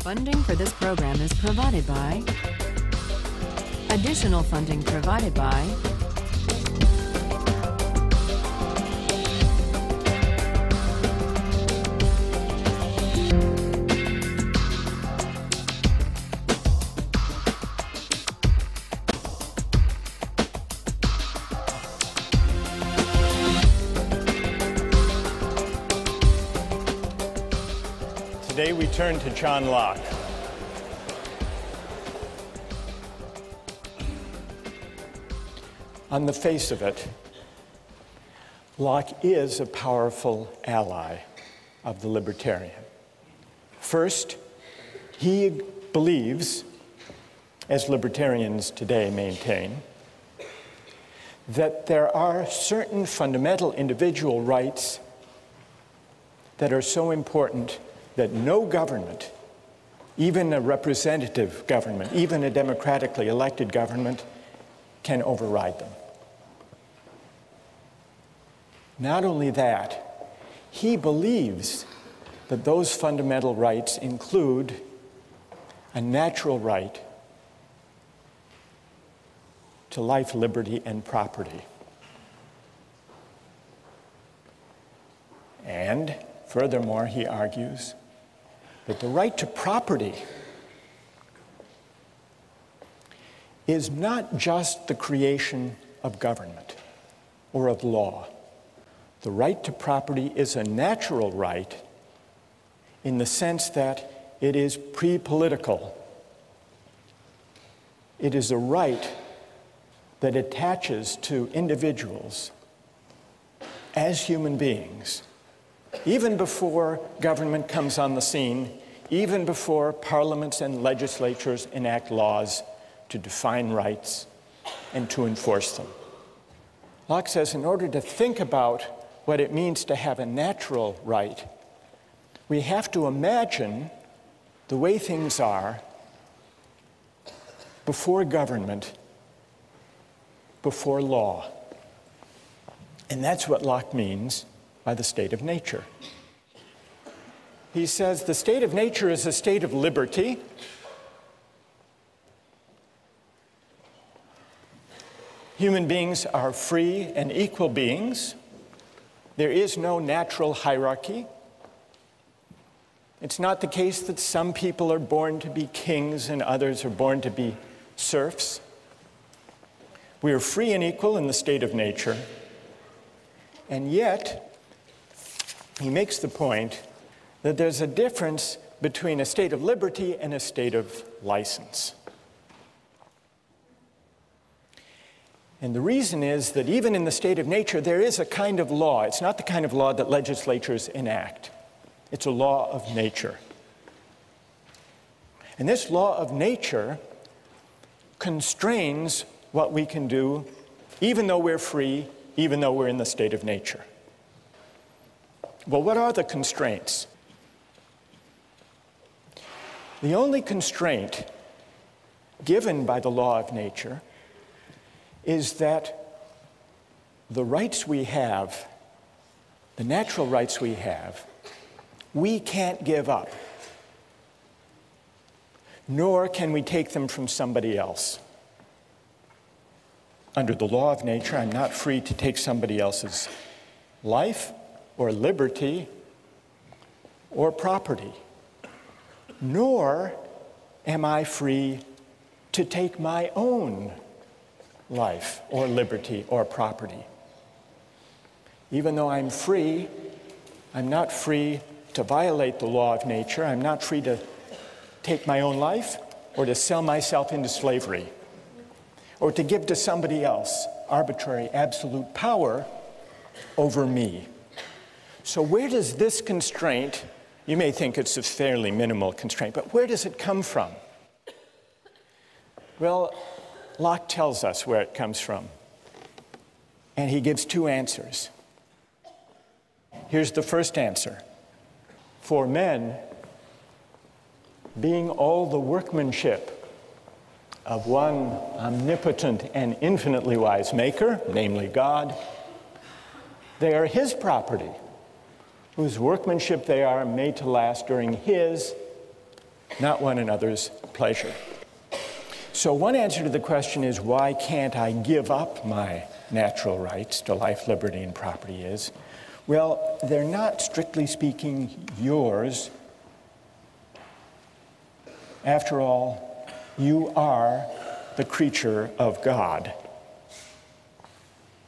Funding for this program is provided by. Additional funding provided by. Today we turn to John Locke. On the face of it, Locke is a powerful ally of the libertarian. First, he believes, as libertarians today maintain, that there are certain fundamental individual rights that are so important that no government, even a representative government, even a democratically elected government, can override them. Not only that, he believes that those fundamental rights include a natural right to life, liberty, and property. And furthermore, he argues that the right to property is not just the creation of government or of law. The right to property is a natural right in the sense that it is pre-political. It is a right that attaches to individuals as human beings, even before government comes on the scene, even before parliaments and legislatures enact laws to define rights and to enforce them. Locke says in order to think about what it means to have a natural right, we have to imagine the way things are before government, before law. And that's what Locke means by the state of nature. He says the state of nature is a state of liberty. Human beings are free and equal beings. There is no natural hierarchy. It's not the case that some people are born to be kings and others are born to be serfs. We are free and equal in the state of nature. And yet, he makes the point that there's a difference between a state of liberty and a state of license. And the reason is that even in the state of nature, there is a kind of law. It's not the kind of law that legislatures enact. It's a law of nature. And this law of nature constrains what we can do, even though we're free, even though we're in the state of nature. Well, what are the constraints? The only constraint given by the law of nature is that the rights we have, the natural rights we have, we can't give up, nor can we take them from somebody else. Under the law of nature, I'm not free to take somebody else's life or liberty or property, nor am I free to take my own life or liberty or property. Even though I'm free, I'm not free to violate the law of nature. I'm not free to take my own life or to sell myself into slavery or to give to somebody else arbitrary, absolute power over me. So where does this constraint, you may think it's a fairly minimal constraint, but where does it come from? Well, Locke tells us where it comes from, and he gives two answers. Here's the first answer. For men, being all the workmanship of one omnipotent and infinitely wise maker, namely God, they are his property, whose workmanship they are made to last during his not one another's pleasure. So one answer to the question is, why can't I give up my natural rights to life, liberty, and property is, well, they're not, strictly speaking, yours. After all, you are the creature of God.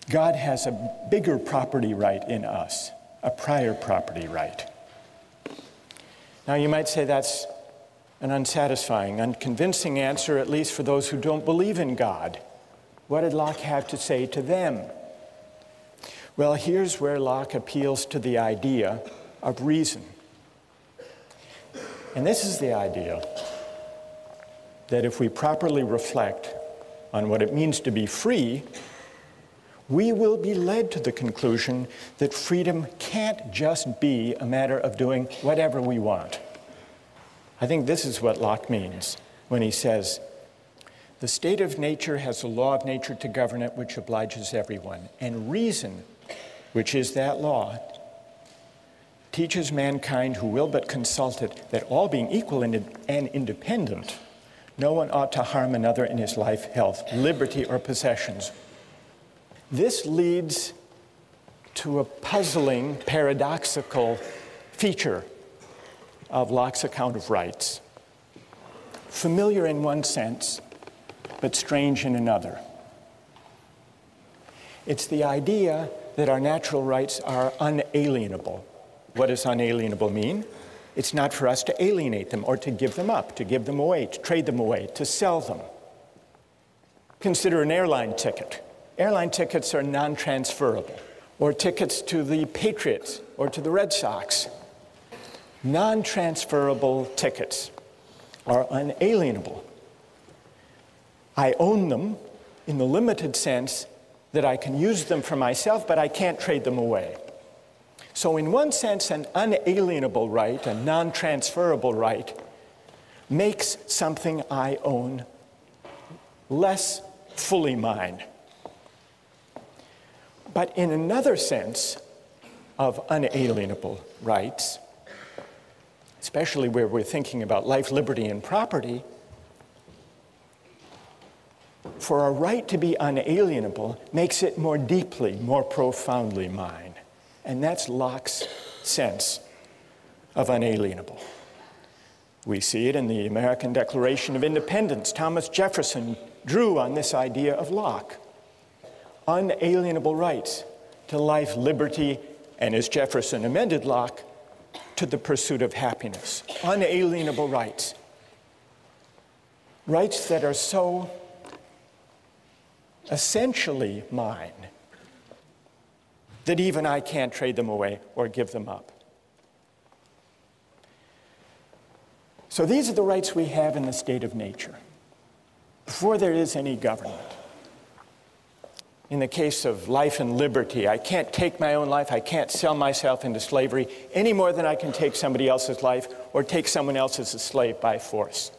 God has a bigger property right in us, a prior property right. Now, you might say that's an unsatisfying, unconvincing answer, at least for those who don't believe in God. What did Locke have to say to them? Well, here's where Locke appeals to the idea of reason. And this is the idea that if we properly reflect on what it means to be free, we will be led to the conclusion that freedom can't just be a matter of doing whatever we want. I think this is what Locke means when he says, the state of nature has a law of nature to govern it which obliges everyone, and reason, which is that law, teaches mankind who will but consult it that all being equal and independent, no one ought to harm another in his life, health, liberty, or possessions. This leads to a puzzling, paradoxical feature of Locke's account of rights. Familiar in one sense, but strange in another. It's the idea that our natural rights are unalienable. What does unalienable mean? It's not for us to alienate them or to give them up, to give them away, to trade them away, to sell them. Consider an airline ticket. Airline tickets are non-transferable, or tickets to the Patriots or to the Red Sox. Non-transferable tickets are unalienable. I own them in the limited sense that I can use them for myself, but I can't trade them away. So in one sense, an unalienable right, a non-transferable right, makes something I own less fully mine. But in another sense of unalienable rights, especially where we're thinking about life, liberty, and property, for a right to be unalienable makes it more deeply, more profoundly mine. And that's Locke's sense of unalienable. We see it in the American Declaration of Independence. Thomas Jefferson drew on this idea of Locke. Unalienable rights to life, liberty, and as Jefferson amended Locke, to the pursuit of happiness. Unalienable rights. Rights that are so essentially mine that even I can't trade them away or give them up. So these are the rights we have in the state of nature, before there is any government. In the case of life and liberty, I can't take my own life, I can't sell myself into slavery any more than I can take somebody else's life or take someone else as a slave by force.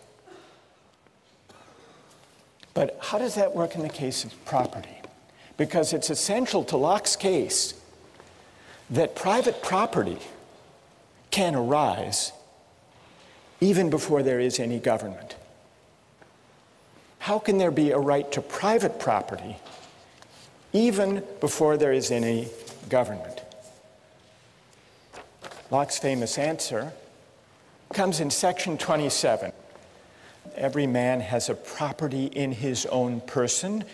But how does that work in the case of property? Because it's essential to Locke's case that private property can arise even before there is any government. How can there be a right to private property even before there is any government? Locke's famous answer comes in section 27. Every man has a property in his own person.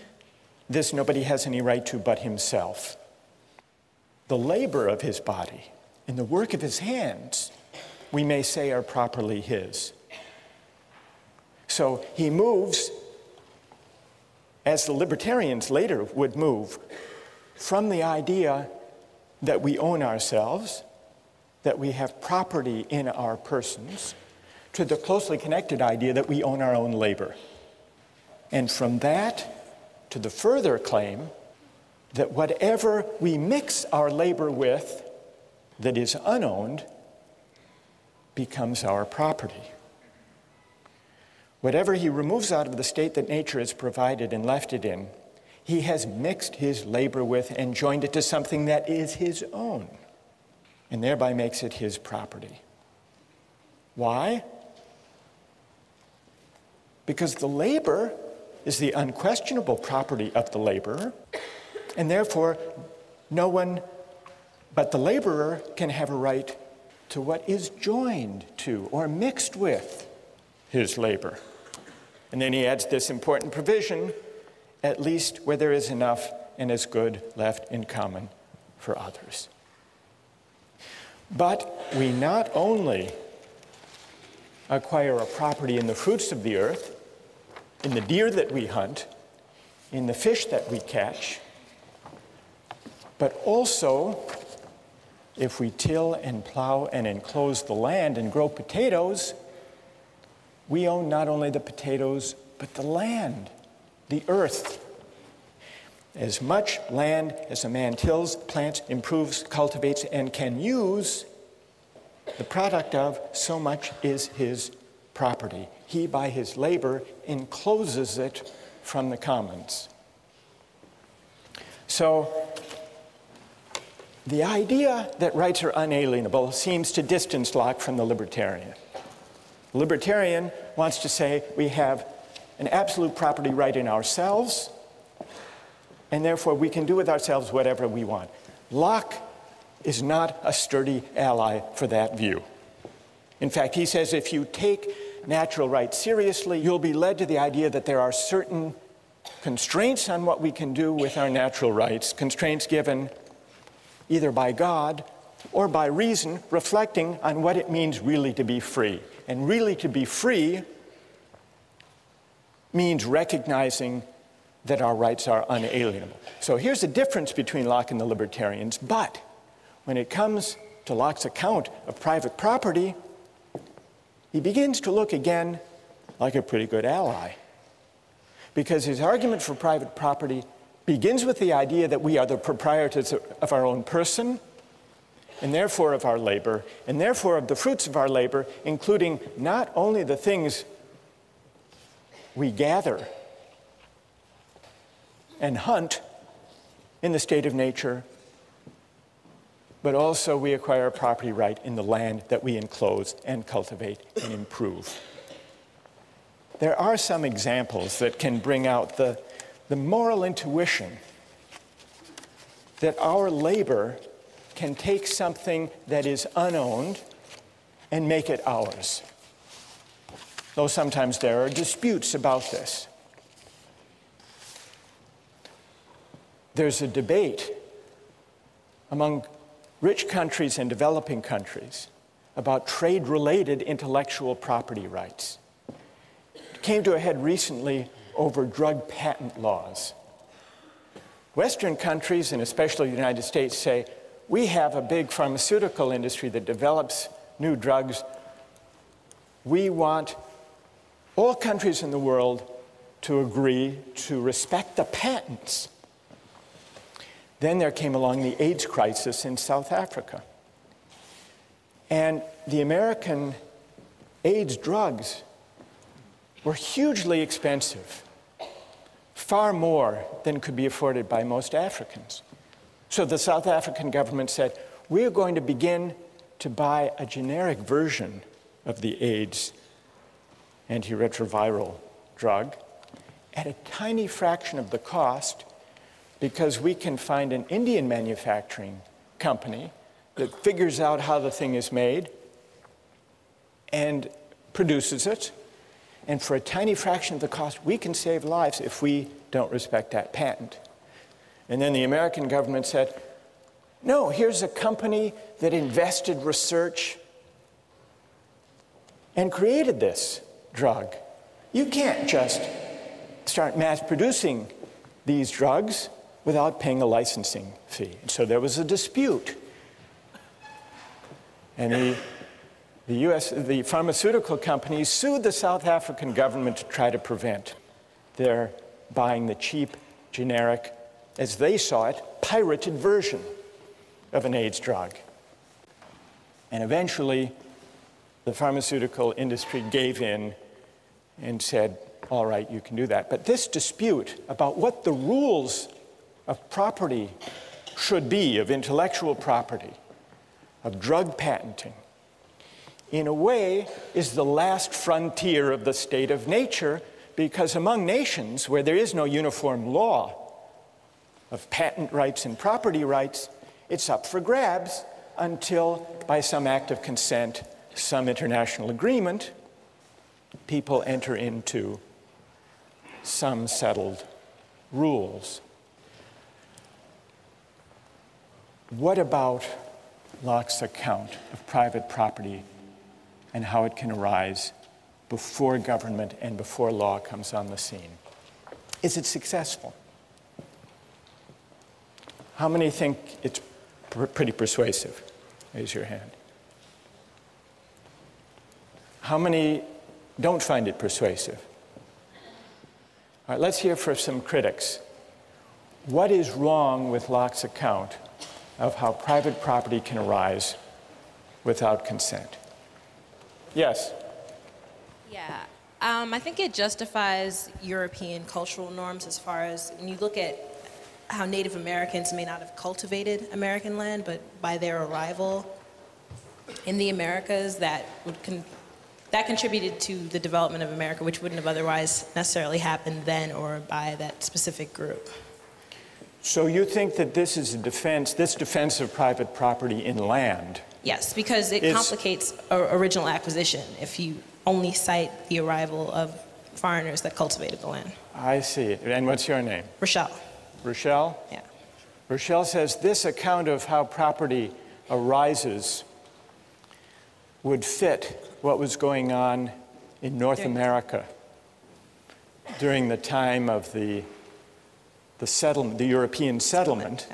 This nobody has any right to but himself. The labor of his body and the work of his hands, we may say, are properly his. So he moves, as the libertarians later would move, from the idea that we own ourselves, that we have property in our persons, to the closely connected idea that we own our own labor. And from that to the further claim that whatever we mix our labor with that is unowned becomes our property. Whatever he removes out of the state that nature has provided and left it in, he has mixed his labor with and joined it to something that is his own, and thereby makes it his property. Why? because the labor is the unquestionable property of the laborer, and therefore no one but the laborer can have a right to what is joined to or mixed with his labor. And then he adds this important provision, at least where there is enough and as good left in common for others. But we not only acquire a property in the fruits of the earth, in the deer that we hunt, in the fish that we catch, but also if we till and plow and enclose the land and grow potatoes, we own not only the potatoes, but the land, the earth. As much land as a man tills, plants, improves, cultivates, and can use, the product of, so much is his property. He, by his labor, encloses it from the commons. So, the idea that rights are unalienable seems to distance Locke from the libertarian. The libertarian wants to say we have an absolute property right in ourselves, and therefore we can do with ourselves whatever we want. Locke is not a sturdy ally for that view. In fact, he says if you take natural rights seriously, you'll be led to the idea that there are certain constraints on what we can do with our natural rights, constraints given either by God or by reason, reflecting on what it means really to be free. And really to be free means recognizing that our rights are unalienable. So here's the difference between Locke and the libertarians. But when it comes to Locke's account of private property, he begins to look again like a pretty good ally. Because his argument for private property begins with the idea that we are the proprietors of our own person, and therefore of our labor, and therefore of the fruits of our labor, including not only the things we gather and hunt in the state of nature, but also we acquire a property right in the land that we enclose and cultivate and improve. There are some examples that can bring out the moral intuition that our labor can take something that is unowned and make it ours. Though sometimes there are disputes about this. There's a debate among rich countries and developing countries about trade-related intellectual property rights. It came to a head recently over drug patent laws. Western countries, and especially the United States, say, we have a big pharmaceutical industry that develops new drugs. We want all countries in the world to agree to respect the patents. Then there came along the AIDS crisis in South Africa. And the American AIDS drugs were hugely expensive, far more than could be afforded by most Africans. So the South African government said, we're going to begin to buy a generic version of the AIDS antiretroviral drug at a tiny fraction of the cost, because we can find an Indian manufacturing company that figures out how the thing is made and produces it. And for a tiny fraction of the cost, we can save lives if we don't respect that patent. And then the American government said, no, here's a company that invested research and created this drug. You can't just start mass producing these drugs without paying a licensing fee. And so there was a dispute. And the pharmaceutical companies sued the South African government to try to prevent their buying the cheap, generic, as they saw it, pirated version of an AIDS drug. And eventually, the pharmaceutical industry gave in and said, all right, you can do that. But this dispute about what the rules of property should be, of intellectual property, of drug patenting, in a way is the last frontier of the state of nature, because among nations where there is no uniform law of patent rights and property rights, it's up for grabs until, by some act of consent, some international agreement, people enter into some settled rules. What about Locke's account of private property and how it can arise before government and before law comes on the scene? Is it successful? How many think it's pretty persuasive? Raise your hand. How many don't find it persuasive? All right, let's hear from some critics. What is wrong with Locke's account of how private property can arise without consent? Yes? Yeah, I think it justifies European cultural norms as far as when you look at how Native Americans may not have cultivated American land, but by their arrival in the Americas, that contributed to the development of America, which wouldn't have otherwise necessarily happened then or by that specific group. So you think that this is this defense of private property in land? Yes, because it complicates original acquisition if you only cite the arrival of foreigners that cultivated the land. I see. And what's your name? Rochelle. Rochelle? Yeah. Rochelle says this account of how property arises would fit what was going on in North America during the time of the settlement, the European settlement.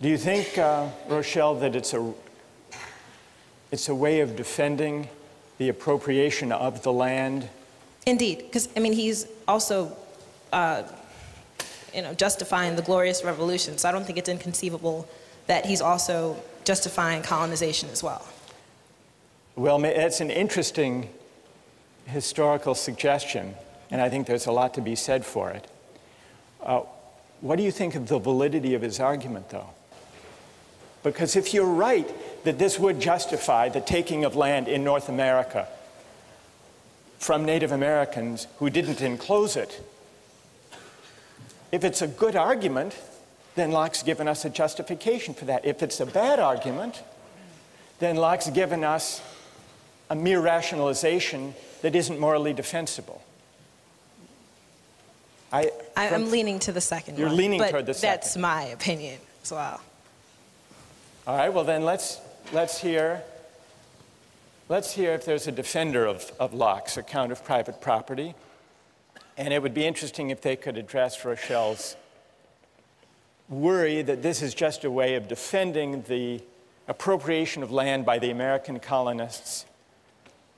Do you think, Rochelle, that it's a way of defending the appropriation of the land? Indeed, because I mean he's also justifying the Glorious Revolution, so I don't think it's inconceivable that he's also justifying colonization as well. Well, that's an interesting historical suggestion, and I think there's a lot to be said for it. What do you think of the validity of his argument, though? Because if you're right that this would justify the taking of land in North America from Native Americans who didn't enclose it, if it's a good argument, then Locke's given us a justification for that. If it's a bad argument, then Locke's given us a mere rationalization that isn't morally defensible. I'm leaning to the second You're one, leaning but toward the second. That's my opinion as well. All right, well then let's hear if there's a defender of Locke's account of private property. And it would be interesting if they could address Rochelle's worry that this is just a way of defending the appropriation of land by the American colonists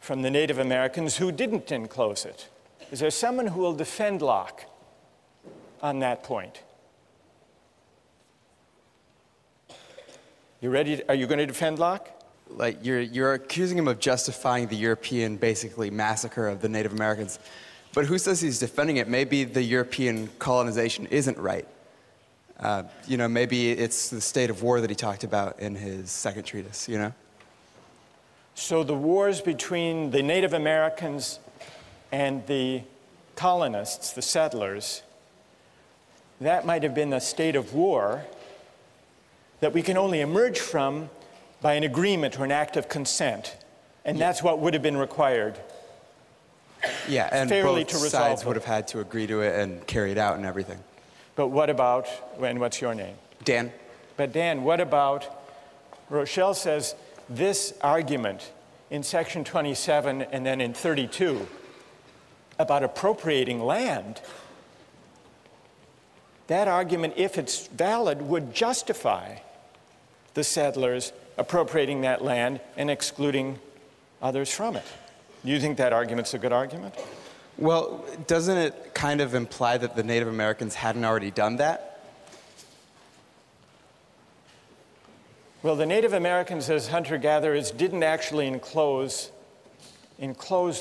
from the Native Americans who didn't enclose it. Is there someone who will defend Locke on that point? You ready? Are you going to defend Locke? Like you're accusing him of justifying the European, basically, massacre of the Native Americans. But who says he's defending it? Maybe the European colonization isn't right. Maybe it's the state of war that he talked about in his second treatise, So the wars between the Native Americans and the colonists, the settlers, that might have been a state of war that we can only emerge from by an agreement or an act of consent. And that's what would have been required. Yeah, and fairly both to resolve sides them. would have had to agree to it and carry it out and everything. But what about, and what's your name? Dan? But Dan, what about, Rochelle says this argument in section 27 and then in 32 about appropriating land, that argument, if it's valid, would justify the settlers appropriating that land and excluding others from it. Do you think that argument's a good argument? Well, doesn't it kind of imply that the Native Americans hadn't already done that? Well, the Native Americans as hunter-gatherers didn't actually enclose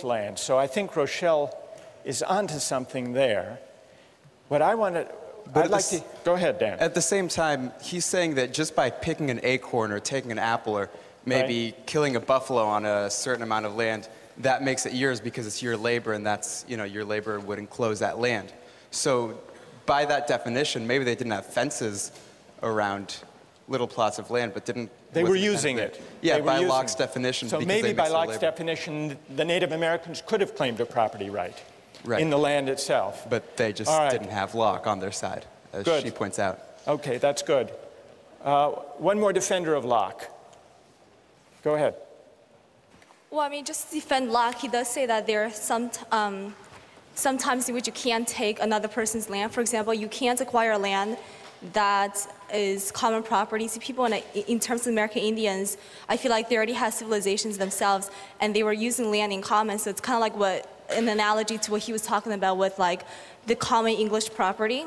land. So I think Rochelle is onto something there. What I want to, I'd like to, go ahead, Dan. At the same time, he's saying that just by picking an acorn or taking an apple or maybe killing a buffalo on a certain amount of land, that makes it yours because it's your labor, and that's, your labor would enclose that land. So by that definition, maybe they didn't have fences around little plots of land, but They were using it. Yeah, by using Locke's it. definition. So because maybe they by mixed their Locke's labor. definition, the Native Americans could have claimed a property right in the land itself. But they just didn't have Locke on their side, as Good. she points out. Okay, that's good. One more defender of Locke. Go ahead. Well, I mean, just to defend Locke, he does say that there are some times in which you can't take another person's land. For example, you can't acquire land that is common property to people. And in terms of American Indians, I feel like they already had civilizations themselves, and they were using land in common. So it's kind of like an analogy to what he was talking about with like the common English property.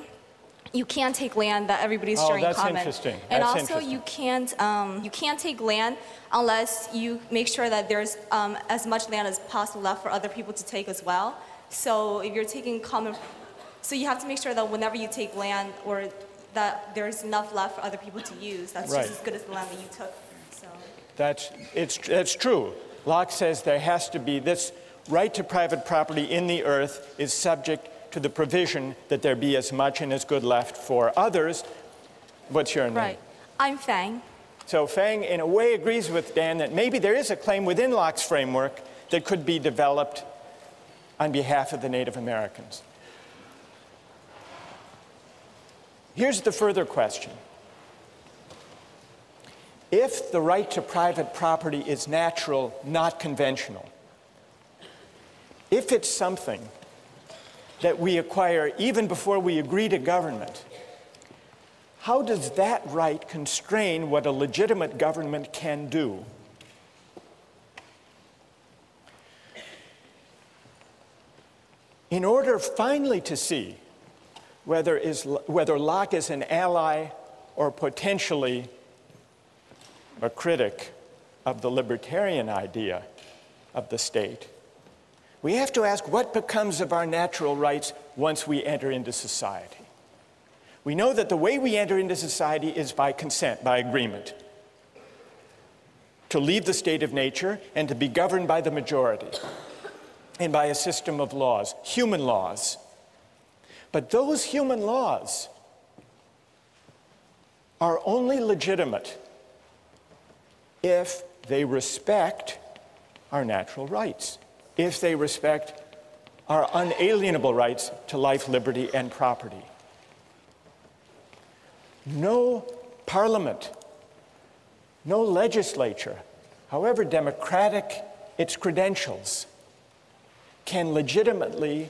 You can't take land that everybody's sharing in common. Interesting. And That's also, interesting. you can't take land unless you make sure that there's as much land as possible left for other people to take as well. So if you're taking so you have to make sure that whenever you take land, or that there's enough left for other people to use. That's Right. just as good as the land that you took. So. That's true. Locke says there has to be this right to private property in the earth is subject to the provision that there be as much and as good left for others. What's your name? Right. I'm Fang. So Fang, in a way, agrees with Dan that maybe there is a claim within Locke's framework that could be developed on behalf of the Native Americans. Here's the further question. If the right to private property is natural, not conventional, if it's something that we acquire even before we agree to government, how does that right constrain what a legitimate government can do? In order finally to see whether Locke is an ally or potentially a critic of the libertarian idea of the state, we have to ask what becomes of our natural rights once we enter into society. We know that the way we enter into society is by consent, by agreement, to leave the state of nature and to be governed by the majority and by a system of laws, human laws. But those human laws are only legitimate if they respect our natural rights, if they respect our unalienable rights to life, liberty, and property. No parliament, no legislature, however democratic its credentials, can legitimately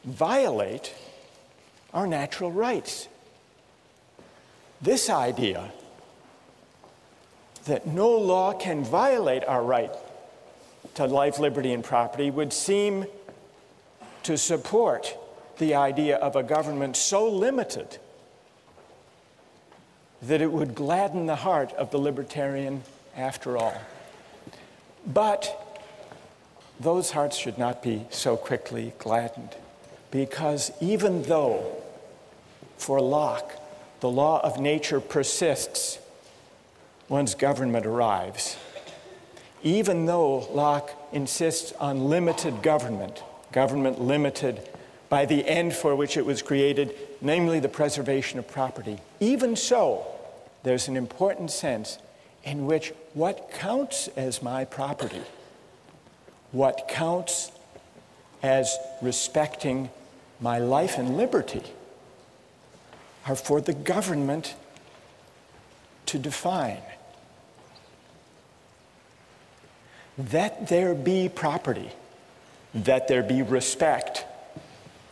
violate our natural rights. This idea that no law can violate our right to life, liberty, and property would seem to support the idea of a government so limited that it would gladden the heart of the libertarian after all. But those hearts should not be so quickly gladdened, because even though for Locke the law of nature persists once government arrives, even though Locke insists on limited government, government limited by the end for which it was created, namely the preservation of property, even so, there's an important sense in which what counts as my property, what counts as respecting my life and liberty, are for the government to define. That there be property, that there be respect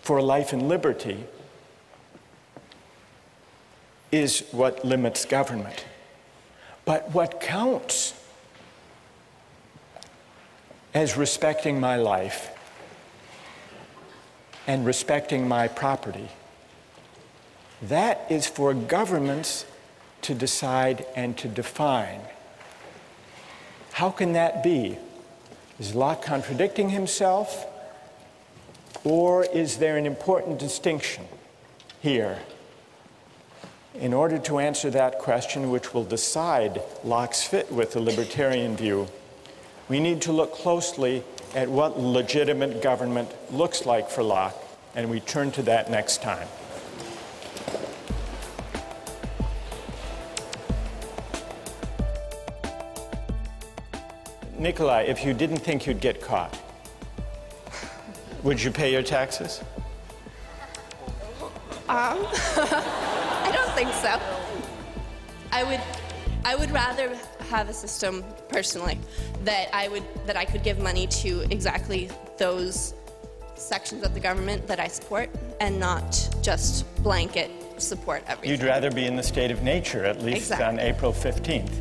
for life and liberty is what limits government. But what counts as respecting my life and respecting my property, that is for governments to decide and to define. How can that be? Is Locke contradicting himself? Or is there an important distinction here? In order to answer that question, which will decide Locke's fit with the libertarian view, we need to look closely at what legitimate government looks like for Locke, and we turn to that next time. Nikolai, if you didn't think you'd get caught, would you pay your taxes? I don't think so. I would rather have a system personally that I could give money to exactly those sections of the government that I support and not just blanket support everything. You'd rather be in the state of nature, at least Exactly. on April 15th.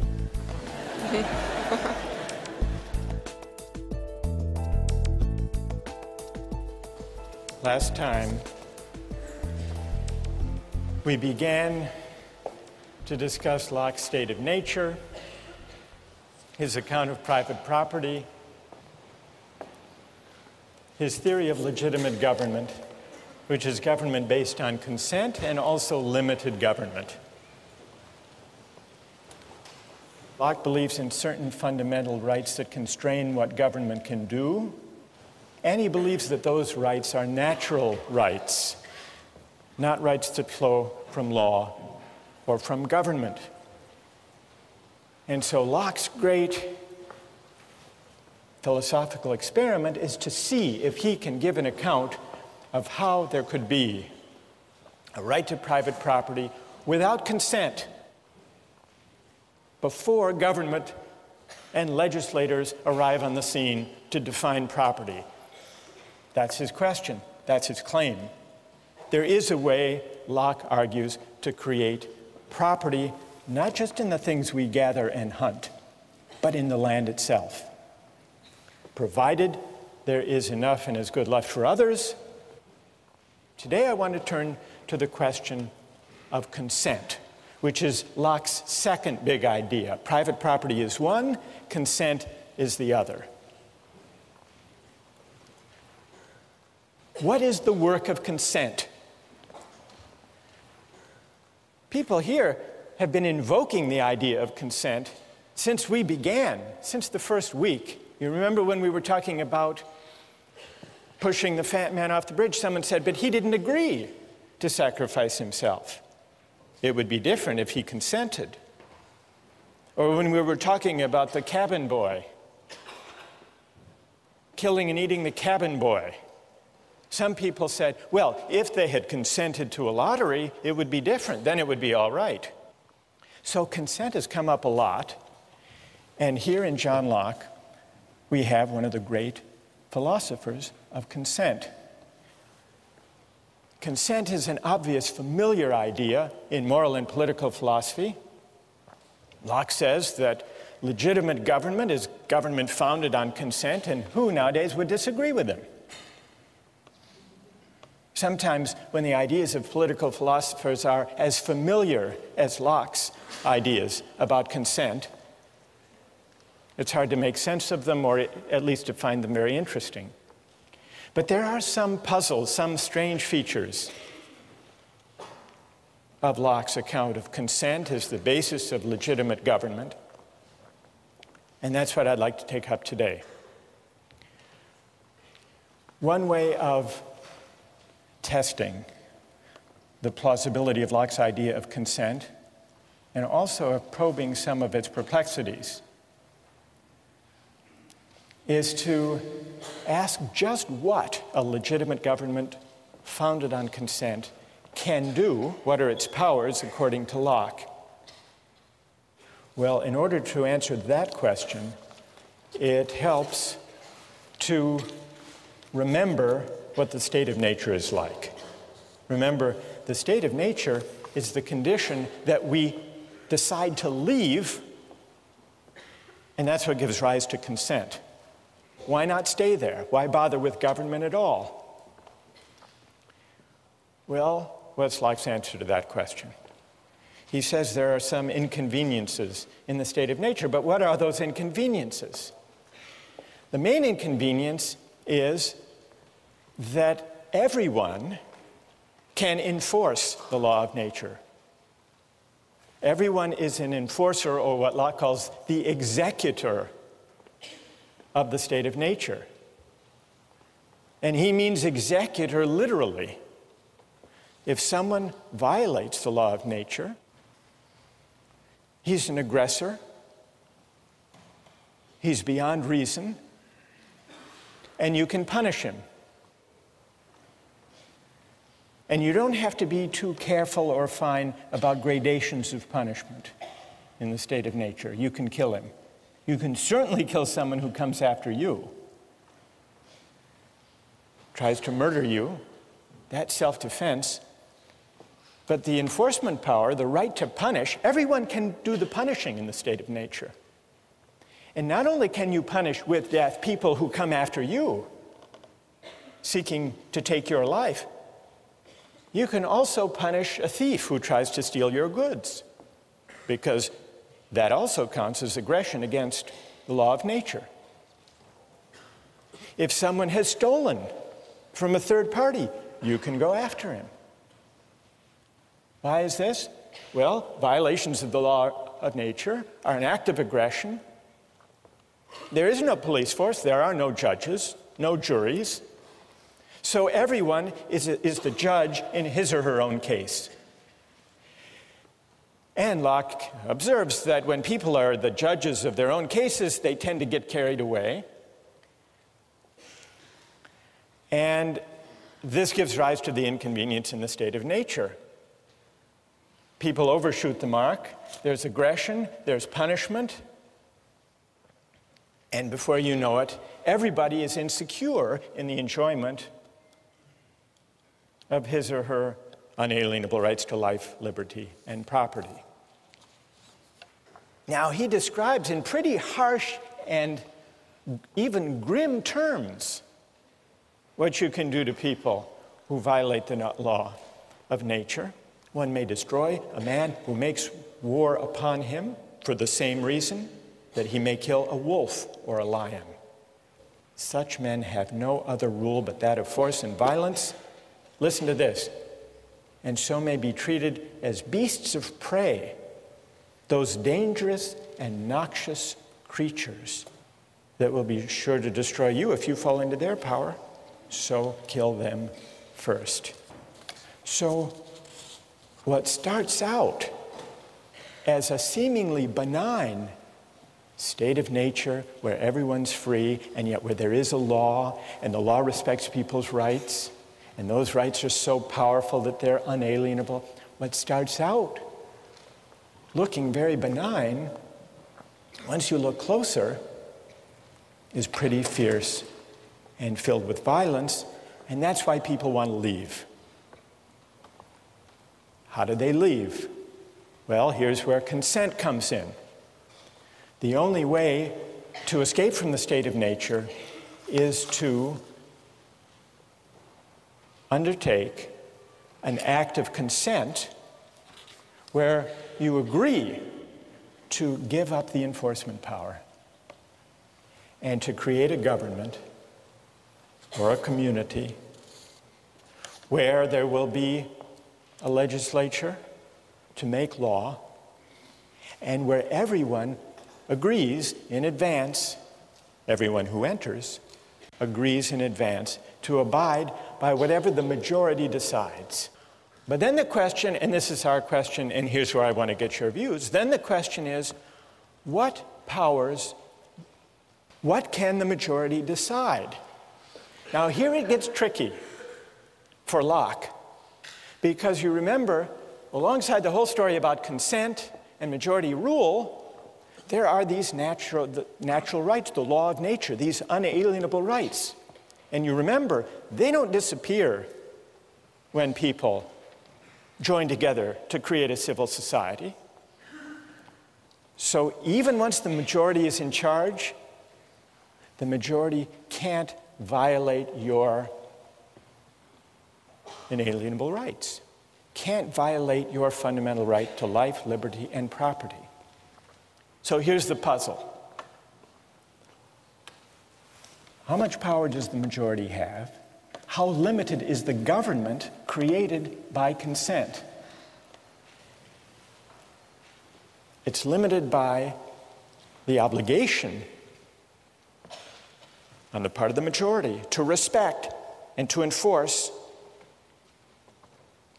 Last time, we began to discuss Locke's state of nature, his account of private property, his theory of legitimate government, which is government based on consent and also limited government. Locke believes in certain fundamental rights that constrain what government can do, and he believes that those rights are natural rights, not rights that flow from law or from government. And so Locke's great philosophical experiment is to see if he can give an account of how there could be a right to private property without consent before government and legislators arrive on the scene to define property. That's his question. That's his claim. There is a way, Locke argues, to create property, not just in the things we gather and hunt, but in the land itself, provided there is enough and is good left for others. Today I want to turn to the question of consent, which is Locke's second big idea. Private property is one, consent is the other. What is the work of consent? People here have been invoking the idea of consent since we began, since the first week. You remember when we were talking about pushing the fat man off the bridge, someone said, but he didn't agree to sacrifice himself. It would be different if he consented. Or when we were talking about the cabin boy, killing and eating the cabin boy, some people said, well, if they had consented to a lottery, it would be different. Then it would be all right. So consent has come up a lot. And here in John Locke, we have one of the great philosophers of consent. Consent is an obvious, familiar idea in moral and political philosophy. Locke says that legitimate government is government founded on consent, and who nowadays would disagree with him? Sometimes when the ideas of political philosophers are as familiar as Locke's ideas about consent, it's hard to make sense of them, or at least to find them very interesting. But there are some puzzles, some strange features of Locke's account of consent as the basis of legitimate government, and that's what I'd like to take up today. One way of testing the plausibility of Locke's idea of consent, and also of probing some of its perplexities, is to ask just what a legitimate government founded on consent can do. What are its powers according to Locke? Well, in order to answer that question, it helps to remember what the state of nature is like. Remember, the state of nature is the condition that we decide to leave, and that's what gives rise to consent. Why not stay there? Why bother with government at all? Well, what's Locke's answer to that question? He says there are some inconveniences in the state of nature, but what are those inconveniences? The main inconvenience is that everyone can enforce the law of nature. Everyone is an enforcer, or what Locke calls the executor of the state of nature. And he means executor literally. If someone violates the law of nature, he's an aggressor. He's beyond reason. And you can punish him. And you don't have to be too careful or fine about gradations of punishment in the state of nature. You can kill him. You can certainly kill someone who comes after you, tries to murder you. That's self-defense. But the enforcement power, the right to punish, everyone can do the punishing in the state of nature. And not only can you punish with death people who come after you, seeking to take your life, you can also punish a thief who tries to steal your goods, because that also counts as aggression against the law of nature. If someone has stolen from a third party, you can go after him. Why is this? Well, violations of the law of nature are an act of aggression. There is no police force, there are no judges, no juries. So everyone is the judge in his or her own case. And Locke observes that when people are the judges of their own cases, they tend to get carried away. And this gives rise to the inconvenience in the state of nature. People overshoot the mark. There's aggression, there's punishment. And before you know it, everybody is insecure in the enjoyment of his or her unalienable rights to life, liberty, and property. Now, he describes in pretty harsh and even grim terms what you can do to people who violate the law of nature. One may destroy a man who makes war upon him for the same reason that he may kill a wolf or a lion. Such men have no other rule but that of force and violence. Listen to this. And so may be treated as beasts of prey, those dangerous and noxious creatures that will be sure to destroy you if you fall into their power. So kill them first. So what starts out as a seemingly benign state of nature where everyone's free and yet where there is a law and the law respects people's rights, and those rights are so powerful that they're unalienable. What starts out looking very benign, once you look closer, is pretty fierce and filled with violence, and that's why people want to leave. How do they leave? Well, here's where consent comes in. The only way to escape from the state of nature is to undertake an act of consent where you agree to give up the enforcement power and to create a government or a community where there will be a legislature to make law and where everyone agrees in advance, everyone who enters agrees in advance to abide by whatever the majority decides. But then the question, and this is our question, and here's where I want to get your views, then the question is, what powers, what can the majority decide? Now here it gets tricky for Locke, because you remember, alongside the whole story about consent and majority rule, there are these natural rights, the law of nature, these unalienable rights. And you remember, they don't disappear when people join together to create a civil society. So even once the majority is in charge, the majority can't violate your inalienable rights, can't violate your fundamental right to life, liberty, and property. So here's the puzzle. How much power does the majority have? How limited is the government created by consent? It's limited by the obligation on the part of the majority to respect and to enforce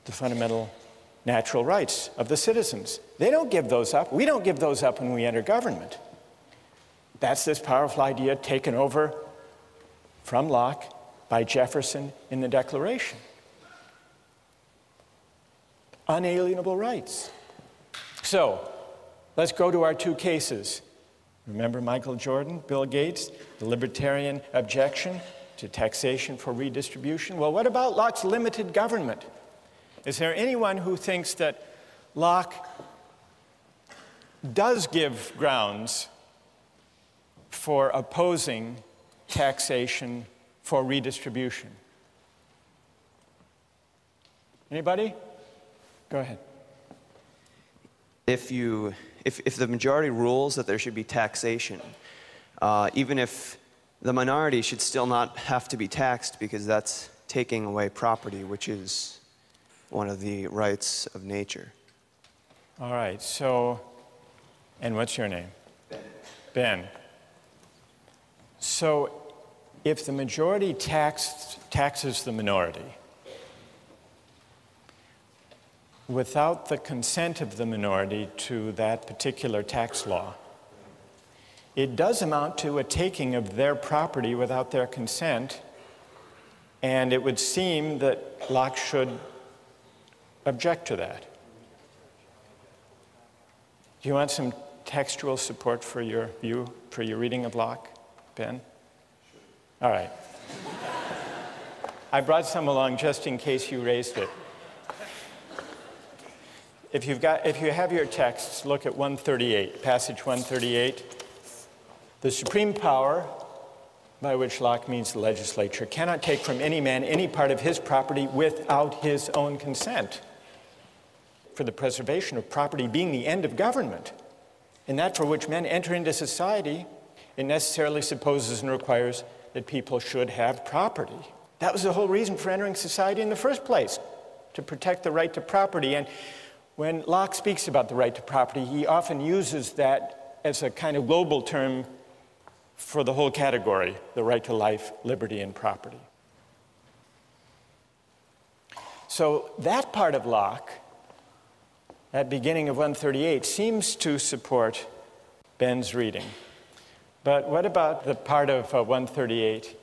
the fundamental natural rights of the citizens. They don't give those up. We don't give those up when we enter government. That's this powerful idea taken over from Locke by Jefferson in the Declaration. Unalienable rights. So, let's go to our two cases. Remember Michael Jordan, Bill Gates, the libertarian objection to taxation for redistribution? Well, what about Locke's limited government? Is there anyone who thinks that Locke does give grounds for opposing taxation for redistribution? Anybody? Go ahead. If the majority rules that there should be taxation, even if the minority should still not have to be taxed because that's taking away property, which is one of the rights of nature. All right, so, and what's your name? Ben. So, if the majority taxes the minority without the consent of the minority to that particular tax law, it does amount to a taking of their property without their consent, and it would seem that Locke should object to that. Do you want some textual support for your view, for your reading of Locke, Ben? All right. I brought some along just in case you raised it. If you have your texts, look at 138, passage 138. The supreme power, by which Locke means the legislature, cannot take from any man any part of his property without his own consent. For the preservation of property being the end of government, and that for which men enter into society, it necessarily supposes and requires that people should have property. That was the whole reason for entering society in the first place, to protect the right to property. And when Locke speaks about the right to property, he often uses that as a kind of global term for the whole category, the right to life, liberty, and property. So that part of Locke, that beginning of 138, seems to support Ben's reading. But what about the part of 138,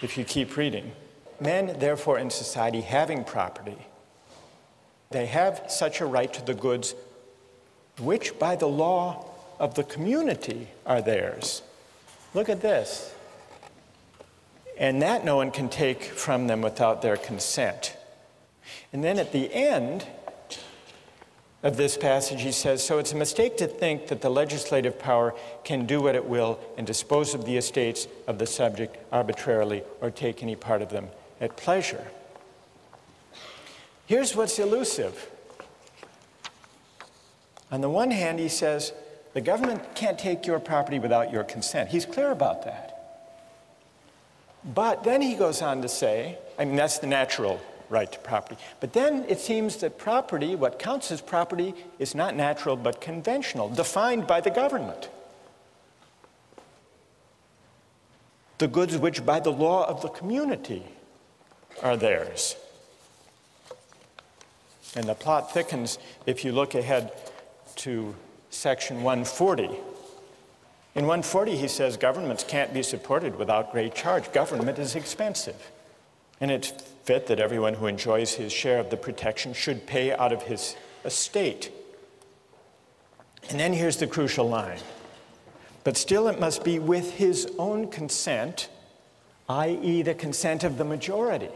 if you keep reading? Men, therefore, in society having property, they have such a right to the goods which by the law of the community are theirs. Look at this. And that no one can take from them without their consent. And then at the end of this passage, he says, so it's a mistake to think that the legislative power can do what it will and dispose of the estates of the subject arbitrarily or take any part of them at pleasure. Here's what's elusive. On the one hand, he says, the government can't take your property without your consent. He's clear about that. But then he goes on to say, I mean, that's the natural right to property. But then it seems that property, what counts as property, is not natural but conventional, defined by the government. The goods which by the law of the community are theirs. And the plot thickens if you look ahead to section 140. In 140, he says governments can't be supported without great charge. Government is expensive. And it's fit that everyone who enjoys his share of the protection should pay out of his estate. And then here's the crucial line. But still it must be with his own consent, i.e. the consent of the majority,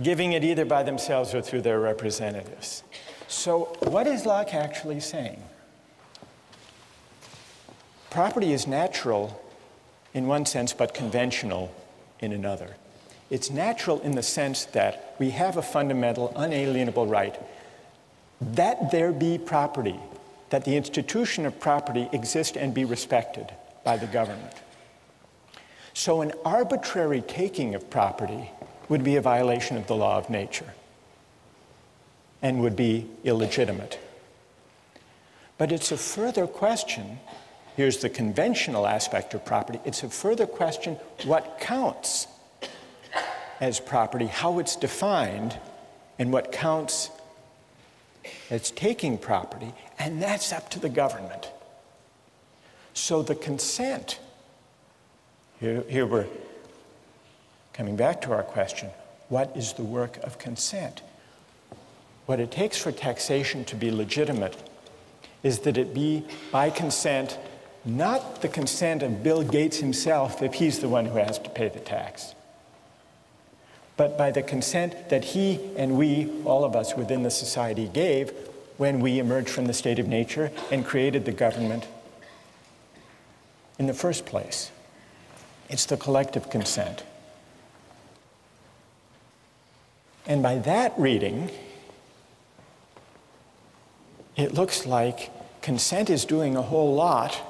giving it either by themselves or through their representatives. So what is Locke actually saying? Property is natural in one sense, but conventional in another. It's natural in the sense that we have a fundamental, unalienable right that there be property, that the institution of property exist and be respected by the government. So an arbitrary taking of property would be a violation of the law of nature and would be illegitimate. But it's a further question, here's the conventional aspect of property, it's a further question what counts as property, how it's defined, and what counts as taking property, and that's up to the government. So the consent, here we're coming back to our question, what is the work of consent? What it takes for taxation to be legitimate is that it be by consent, not the consent of Bill Gates himself if he's the one who has to pay the tax, but by the consent that he and we, all of us within the society, gave when we emerged from the state of nature and created the government in the first place. It's the collective consent. And by that reading, it looks like consent is doing a whole lot,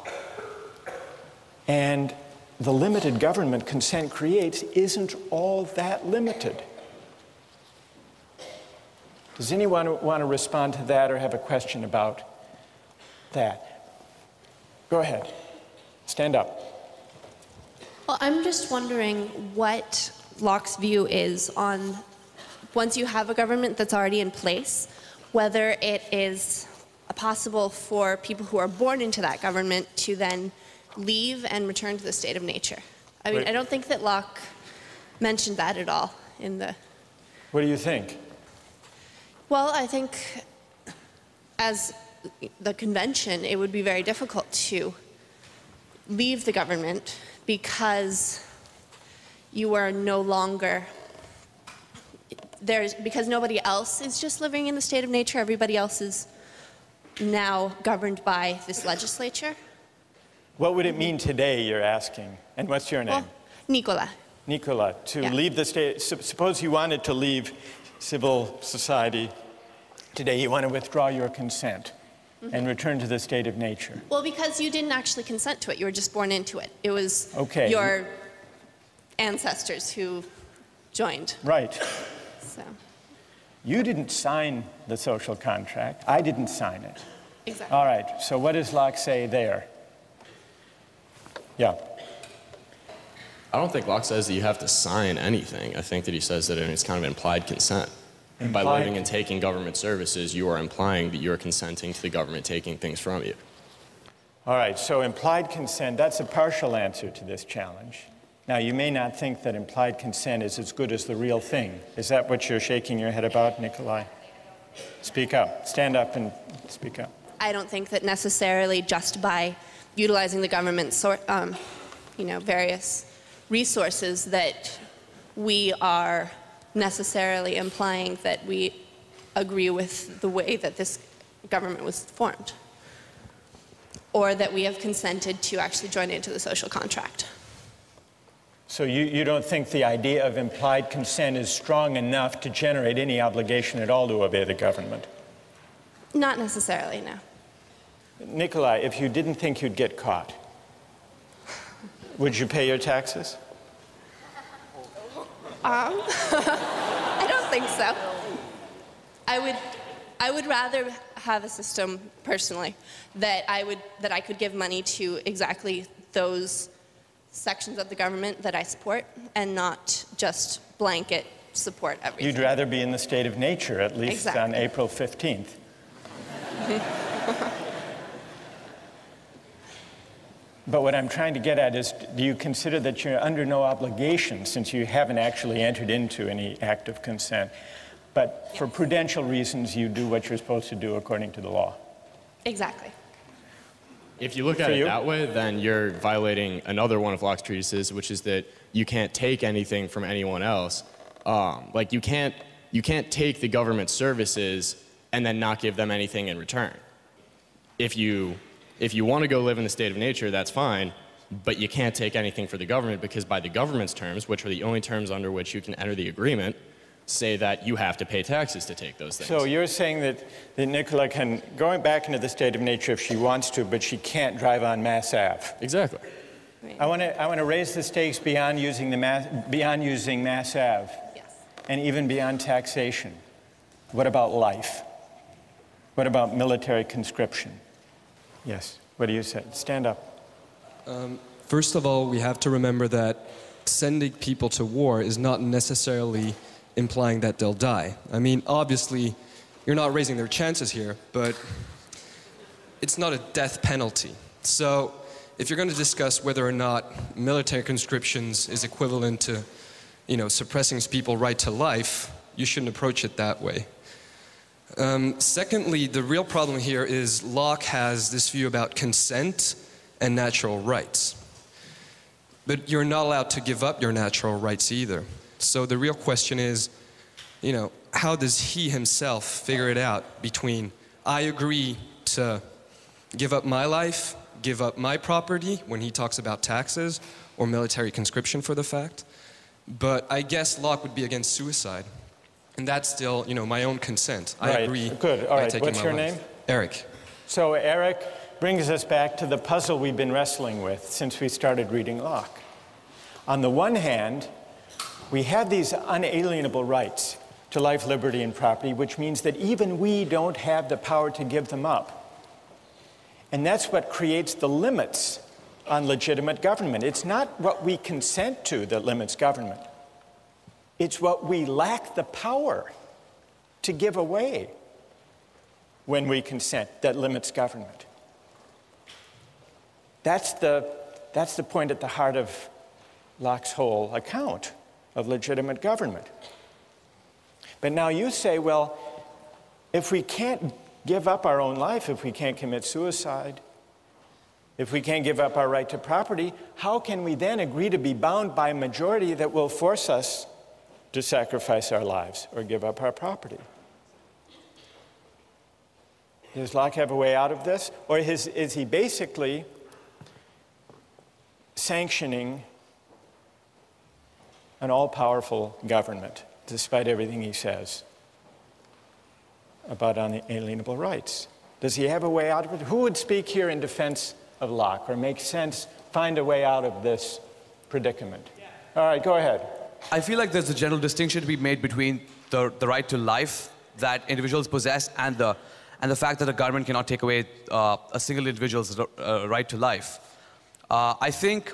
and the limited government consent creates isn't all that limited. Does anyone want to respond to that or have a question about that? Go ahead. Stand up. Well, I'm just wondering what Locke's view is on once you have a government that's already in place, whether it is possible for people who are born into that government to then leave and return to the state of nature. I mean, I don't think that Locke mentioned that at all in the... What do you think? Well, I think as the convention, it would be very difficult to leave the government because you are no longer... because nobody else is just living in the state of nature, everybody else is now governed by this legislature. What would it mean today, you're asking? And what's your name? Well, Nicola. Nicola, to leave the state, suppose you wanted to leave civil society today, you want to withdraw your consent and return to the state of nature. Well, because you didn't actually consent to it, you were just born into it. It was okay. Your ancestors who joined. Right. So. You didn't sign the social contract. I didn't sign it. Exactly. All right, so what does Locke say there? Yeah. I don't think Locke says that you have to sign anything. I think that he says that it's kind of implied consent. By living and taking government services, you are implying that you're consenting to the government taking things from you. All right, so implied consent, that's a partial answer to this challenge. Now, you may not think that implied consent is as good as the real thing. Is that what you're shaking your head about, Nikolai? Speak up. Stand up and speak up. I don't think that necessarily just by utilizing the government's various resources that we are necessarily implying that we agree with the way that this government was formed, or that we have consented to actually join into the social contract. So you don't think the idea of implied consent is strong enough to generate any obligation at all to obey the government? Not necessarily, no. Nikolai, if you didn't think you'd get caught, would you pay your taxes? I don't think so. I would rather have a system, personally, that I could give money to exactly those sections of the government that I support and not just blanket support everything. You'd rather be in the state of nature, at least on April 15th. But what I'm trying to get at is, do you consider that you're under no obligation, since you haven't actually entered into any act of consent, but for prudential reasons you do what you're supposed to do according to the law? Exactly. If you look at it that way, then you're violating another one of Locke's treatises, which is that you can't take anything from anyone else. Like you can't take the government services and then not give them anything in return. If you want to go live in the state of nature, that's fine, but you can't take anything for the government, because by the government's terms, which are the only terms under which you can enter the agreement, say that you have to pay taxes to take those things. So you're saying that Nicola can go back into the state of nature if she wants to, but she can't drive on Mass Ave. Exactly. Right. I want to raise the stakes beyond using Mass Ave, Yes. and even beyond taxation. What about life? What about military conscription? Yes. What do you say? Stand up. First of all, we have to remember that sending people to war is not necessarily implying that they'll die. I mean, obviously, you're not raising their chances here, but it's not a death penalty. So if you're going to discuss whether or not military conscriptions is equivalent to, suppressing people's right to life, you shouldn't approach it that way. Secondly, the real problem here is Locke has this view about consent and natural rights. But you're not allowed to give up your natural rights either. So the real question is, how does he himself figure it out between I agree to give up my life, give up my property when he talks about taxes or military conscription for the fact. But I guess Locke would be against suicide. And that's still, my own consent. I agree. Good. All right. What's your name? Eric. So Eric brings us back to the puzzle we've been wrestling with since we started reading Locke. On the one hand, we have these unalienable rights to life, liberty, and property, which means that even we don't have the power to give them up. And that's what creates the limits on legitimate government. It's not what we consent to that limits government. It's what we lack the power to give away when we consent that limits government. That's the point at the heart of Locke's whole account of legitimate government. But now you say, well, if we can't give up our own life, if we can't commit suicide, if we can't give up our right to property, how can we then agree to be bound by a majority that will force us to sacrifice our lives or give up our property? Does Locke have a way out of this? Or is he basically sanctioning an all-powerful government, despite everything he says about unalienable rights? Does he have a way out of it? Who would speak here in defense of Locke or make sense, find a way out of this predicament? All right, go ahead. I feel like there's a general distinction to be made between the right to life that individuals possess and the fact that the government cannot take away a single individual's right to life. I think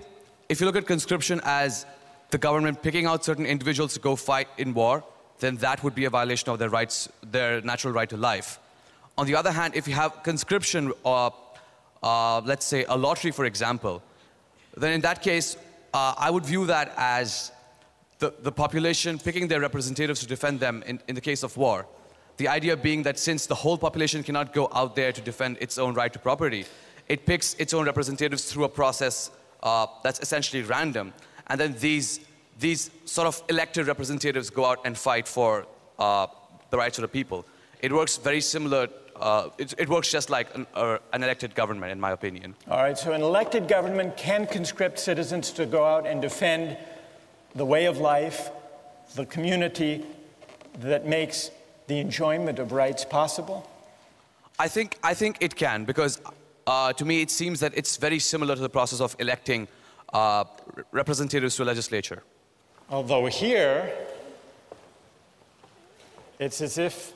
if you look at conscription as the government picking out certain individuals to go fight in war, then that would be a violation of their rights, their natural right to life. On the other hand, if you have conscription or let's say a lottery, for example, then in that case, I would view that as the population picking their representatives to defend them in the case of war. The idea being that since the whole population cannot go out there to defend its own right to property, it picks its own representatives through a process that's essentially random. And then these sort of elected representatives go out and fight for the rights of the people. It works very similar, it works just like an elected government, in my opinion. All right, so an elected government can conscript citizens to go out and defend the way of life, the community that makes the enjoyment of rights possible? I think it can, because to me it seems that it's very similar to the process of electing representatives to a legislature. Although here, it's as if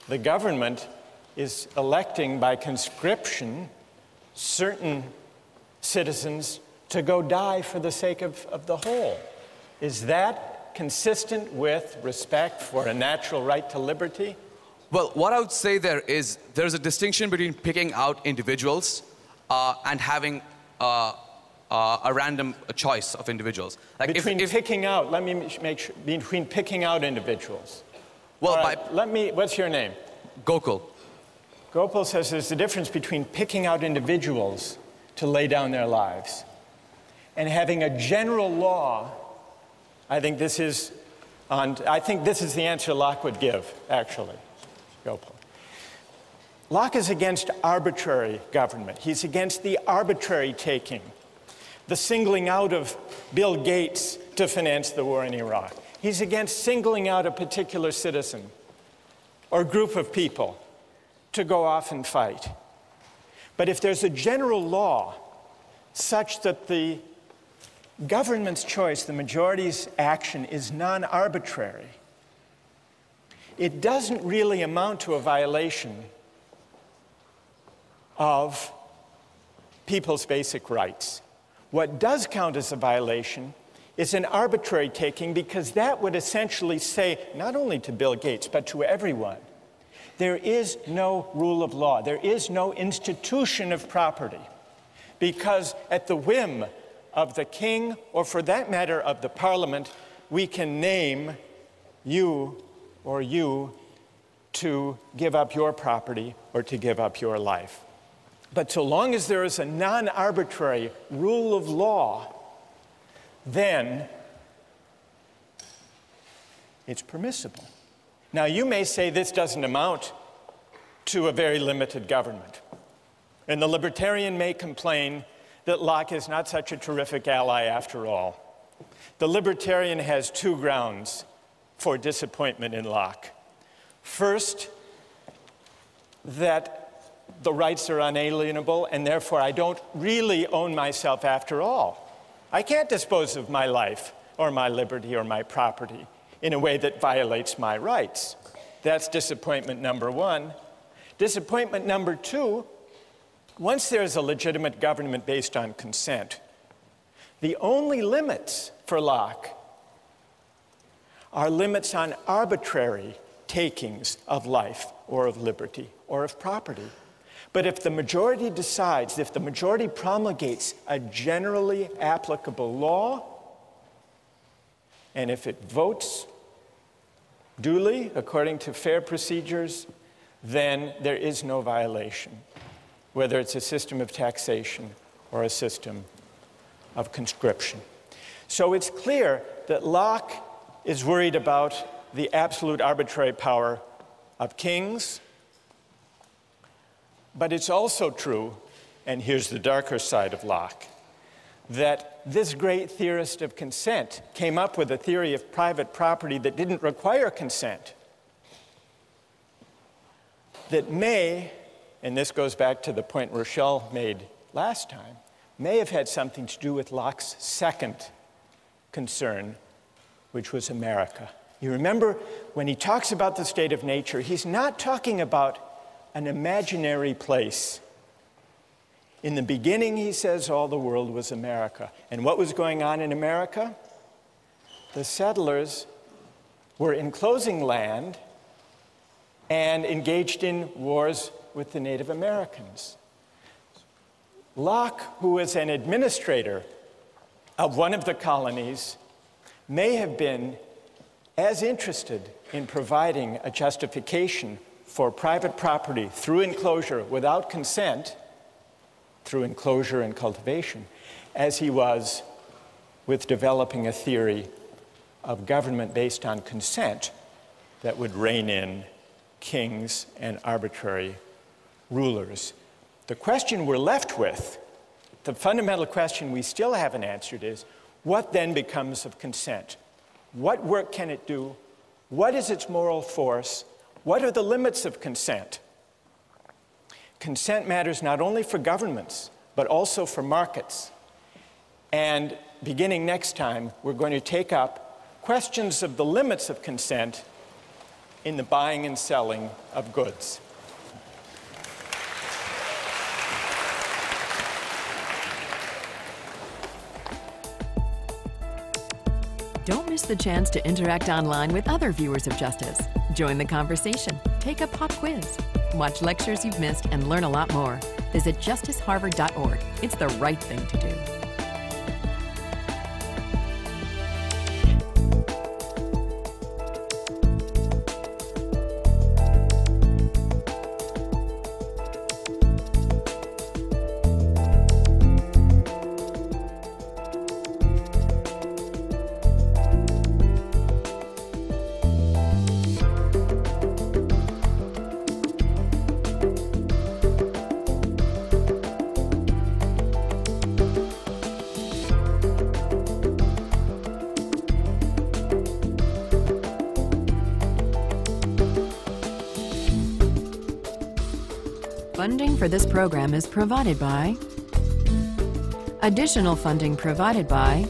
the government is electing by conscription certain citizens to go die for the sake of the whole. Is that consistent with respect for a natural right to liberty? Well, what I would say there's a distinction between picking out individuals and having a random choice of individuals. Like picking out, let me make sure, between picking out individuals. Well, right, what's your name? Gokul. Gopal says there's a difference between picking out individuals to lay down their lives and having a general law. I think this is the answer Locke would give, actually. Gopal. Locke is against arbitrary government. He's against the arbitrary taking, the singling out of Bill Gates to finance the war in Iraq. He's against singling out a particular citizen or group of people to go off and fight. But if there's a general law such that the government's choice, the majority's action, is non-arbitrary, it doesn't really amount to a violation of people's basic rights. What does count as a violation is an arbitrary taking, because that would essentially say, not only to Bill Gates, but to everyone, there is no rule of law. There is no institution of property, because at the whim of the king, or for that matter of the parliament, we can name you or you to give up your property or to give up your life. But so long as there is a non-arbitrary rule of law, then it's permissible. Now, you may say this doesn't amount to a very limited government. And the libertarian may complain that Locke is not such a terrific ally after all. The libertarian has two grounds for disappointment in Locke. First, that the rights are unalienable, and therefore I don't really own myself after all. I can't dispose of my life or my liberty or my property in a way that violates my rights. That's disappointment number one. Disappointment number two, once there's a legitimate government based on consent, the only limits for Locke are limits on arbitrary takings of life or of liberty or of property. But if the majority decides, if the majority promulgates a generally applicable law, and if it votes duly according to fair procedures, then there is no violation, whether it's a system of taxation or a system of conscription. So it's clear that Locke is worried about the absolute arbitrary power of kings, but it's also true, and here's the darker side of Locke, that this great theorist of consent came up with a theory of private property that didn't require consent, that may, and this goes back to the point Rochelle made last time, may have had something to do with Locke's second concern, which was America. You remember, when he talks about the state of nature, he's not talking about an imaginary place. In the beginning, he says, all the world was America. And what was going on in America? The settlers were enclosing land and engaged in wars with the Native Americans. Locke, who was an administrator of one of the colonies, may have been as interested in providing a justification for private property through enclosure without consent, through enclosure and cultivation, as he was with developing a theory of government based on consent that would rein in kings and arbitrary rulers. The question we're left with, the fundamental question we still haven't answered is, what then becomes of consent? What work can it do? What is its moral force? What are the limits of consent? Consent matters not only for governments, but also for markets. And beginning next time, we're going to take up questions of the limits of consent in the buying and selling of goods. Don't miss the chance to interact online with other viewers of Justice. Join the conversation, take a pop quiz, watch lectures you've missed, and learn a lot more. Visit justiceharvard.org. It's the right thing to do. Funding for this program is provided by... Additional funding provided by